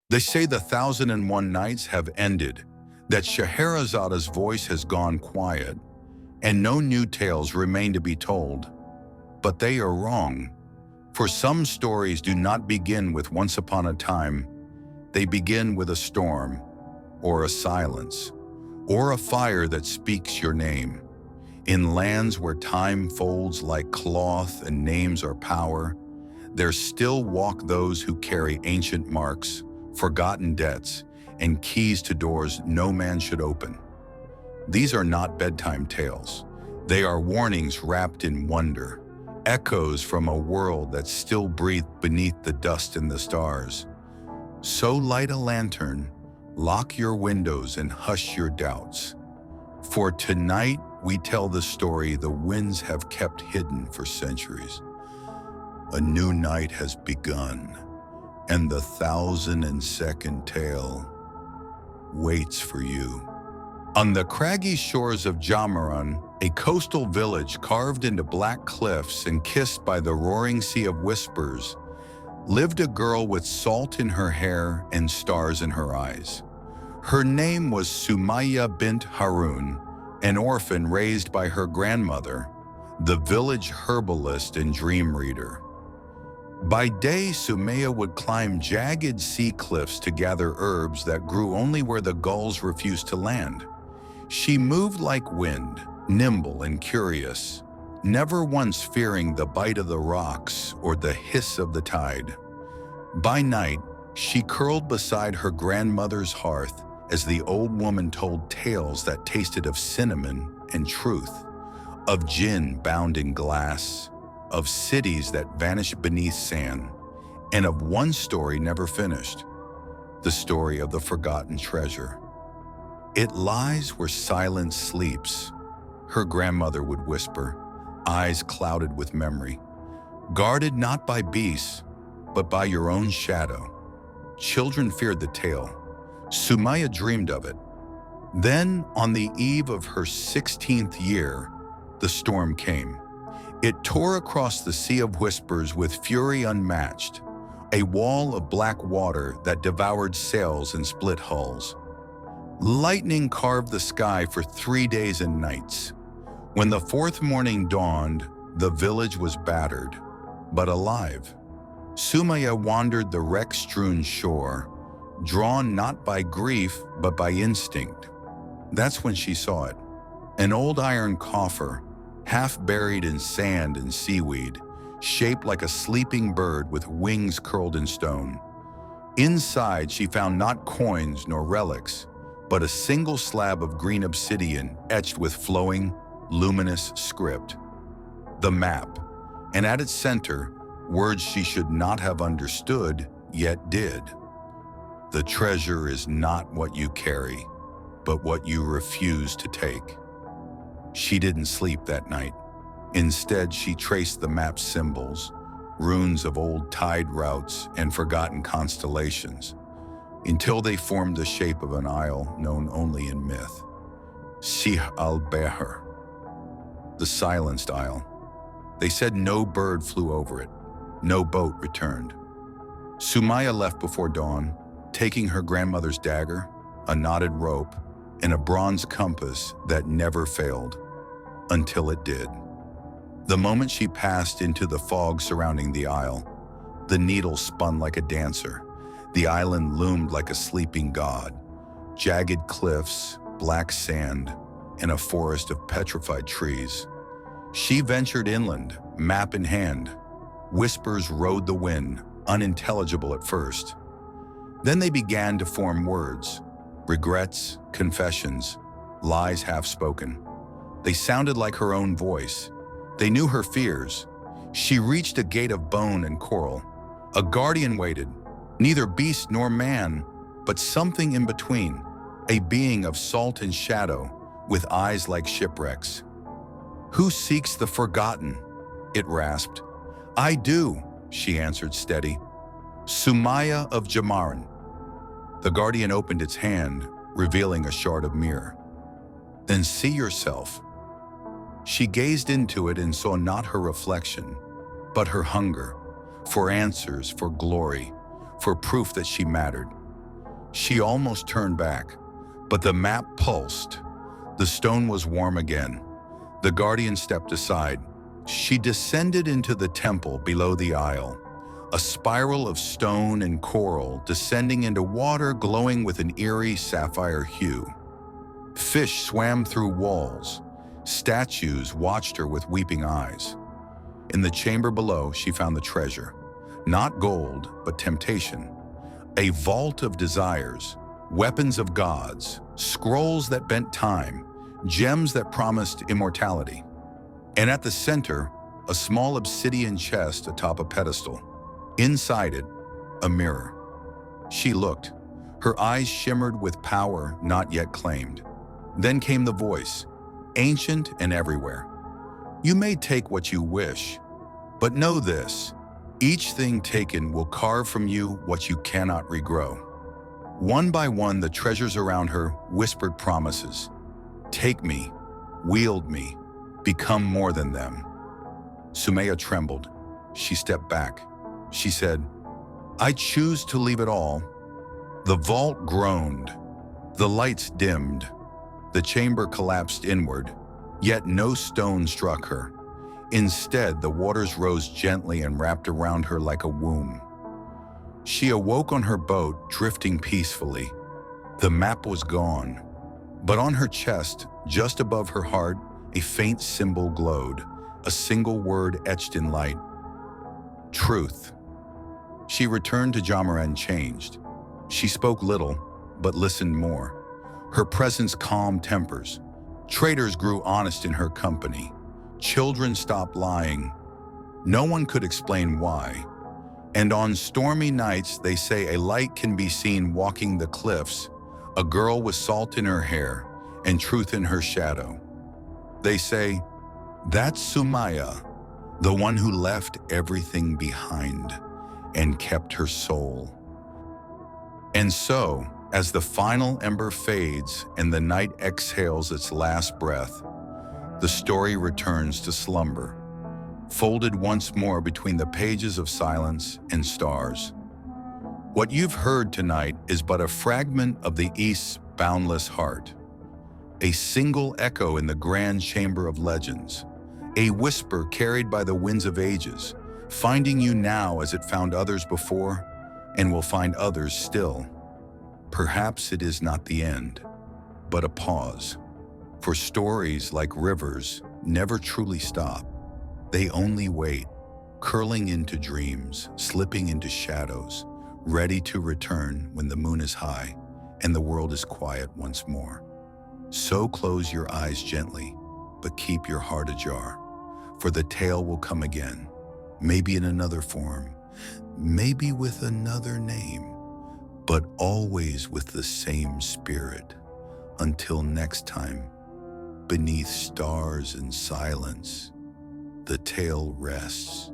They say the 1001 nights have ended, that Scheherazada's voice has gone quiet, and no new tales remain to be told. But they are wrong, for some stories do not begin with once upon a time. They begin with a storm, or a silence, or a fire that speaks your name. In lands where time folds like cloth and names are power, there still walk those who carry ancient marks, forgotten debts, and keys to doors no man should open. These are not bedtime tales. They are warnings wrapped in wonder, echoes from a world that still breathes beneath the dust and the stars. So light a lantern, lock your windows, and hush your doubts. For tonight we tell the story the winds have kept hidden for centuries. A new night has begun, and the 1002nd tale waits for you. On the craggy shores of Jamaran, a coastal village carved into black cliffs and kissed by the roaring sea of whispers, lived a girl with salt in her hair and stars in her eyes. Her name was Sumaya bint Harun, an orphan raised by her grandmother, the village herbalist and dream reader. By day, Sumaya would climb jagged sea cliffs to gather herbs that grew only where the gulls refused to land. She moved like wind, nimble and curious, never once fearing the bite of the rocks or the hiss of the tide. By night, she curled beside her grandmother's hearth as the old woman told tales that tasted of cinnamon and truth, of gin bound in glass, of cities that vanished beneath sand, and of one story never finished, the story of the forgotten treasure. It lies where silence sleeps, her grandmother would whisper, eyes clouded with memory, guarded not by beasts, but by your own shadow. Children feared the tale. Sumaya dreamed of it. Then, on the eve of her 16th year, the storm came. It tore across the sea of whispers with fury unmatched, a wall of black water that devoured sails and split hulls. Lightning carved the sky for 3 days and nights. When the fourth morning dawned, the village was battered, but alive. Sumaya wandered the wreck-strewn shore, drawn not by grief, but by instinct. That's when she saw it. An old iron coffer, half buried in sand and seaweed, shaped like a sleeping bird with wings curled in stone. Inside, she found not coins nor relics, but a single slab of green obsidian etched with flowing, luminous script. The map, and at its center, words she should not have understood, yet did. The treasure is not what you carry, but what you refuse to take. She didn't sleep that night. Instead, she traced the map's symbols, runes of old tide routes and forgotten constellations, until they formed the shape of an isle known only in myth. Sih al-Bahr, the silenced isle. They said no bird flew over it, no boat returned. Sumaya left before dawn, taking her grandmother's dagger, a knotted rope, and a bronze compass that never failed, until it did. The moment she passed into the fog surrounding the isle, the needle spun like a dancer. The island loomed like a sleeping god. Jagged cliffs, black sand, and a forest of petrified trees. She ventured inland, map in hand. Whispers rode the wind, unintelligible at first. Then they began to form words, regrets, confessions, lies half-spoken. They sounded like her own voice. They knew her fears. She reached a gate of bone and coral. A guardian waited, neither beast nor man, but something in between, a being of salt and shadow, with eyes like shipwrecks. "Who seeks the forgotten?" it rasped. "I do," she answered steady. "Sumaya of Jamaran." The guardian opened its hand, revealing a shard of mirror. "Then see yourself." She gazed into it and saw not her reflection, but her hunger, for answers, for glory, for proof that she mattered. She almost turned back, but the map pulsed. The stone was warm again. The guardian stepped aside. She descended into the temple below the aisle, a spiral of stone and coral descending into water glowing with an eerie sapphire hue. Fish swam through walls. Statues watched her with weeping eyes. In the chamber below, she found the treasure. Not gold, but temptation. A vault of desires, weapons of gods, scrolls that bent time, gems that promised immortality. And at the center, a small obsidian chest atop a pedestal. Inside it, a mirror. She looked. Her eyes shimmered with power not yet claimed. Then came the voice, ancient and everywhere. You may take what you wish, but know this, each thing taken will carve from you what you cannot regrow. One by one, the treasures around her whispered promises. Take me, wield me, become more than them. Sumaya trembled. She stepped back. She said, I choose to leave it all. The vault groaned. The lights dimmed. The chamber collapsed inward, yet no stone struck her. Instead, the waters rose gently and wrapped around her like a womb. She awoke on her boat, drifting peacefully. The map was gone, but on her chest, just above her heart, a faint symbol glowed, a single word etched in light. Truth. She returned to Jamaran changed. She spoke little, but listened more. Her presence calmed tempers. Traitors grew honest in her company. Children stopped lying. No one could explain why. And on stormy nights, they say a light can be seen walking the cliffs, a girl with salt in her hair and truth in her shadow. They say, that's Sumaya, the one who left everything behind and kept her soul. And so, as the final ember fades and the night exhales its last breath, the story returns to slumber, folded once more between the pages of silence and stars. What you've heard tonight is but a fragment of the East's boundless heart, a single echo in the grand chamber of legends, a whisper carried by the winds of ages, finding you now as it found others before and will find others still. Perhaps it is not the end, but a pause. For stories, like rivers, never truly stop. They only wait, curling into dreams, slipping into shadows, ready to return when the moon is high and the world is quiet once more. So close your eyes gently, but keep your heart ajar, for the tale will come again, maybe in another form, maybe with another name, but always with the same spirit. Until next time, beneath stars and silence, the tale rests.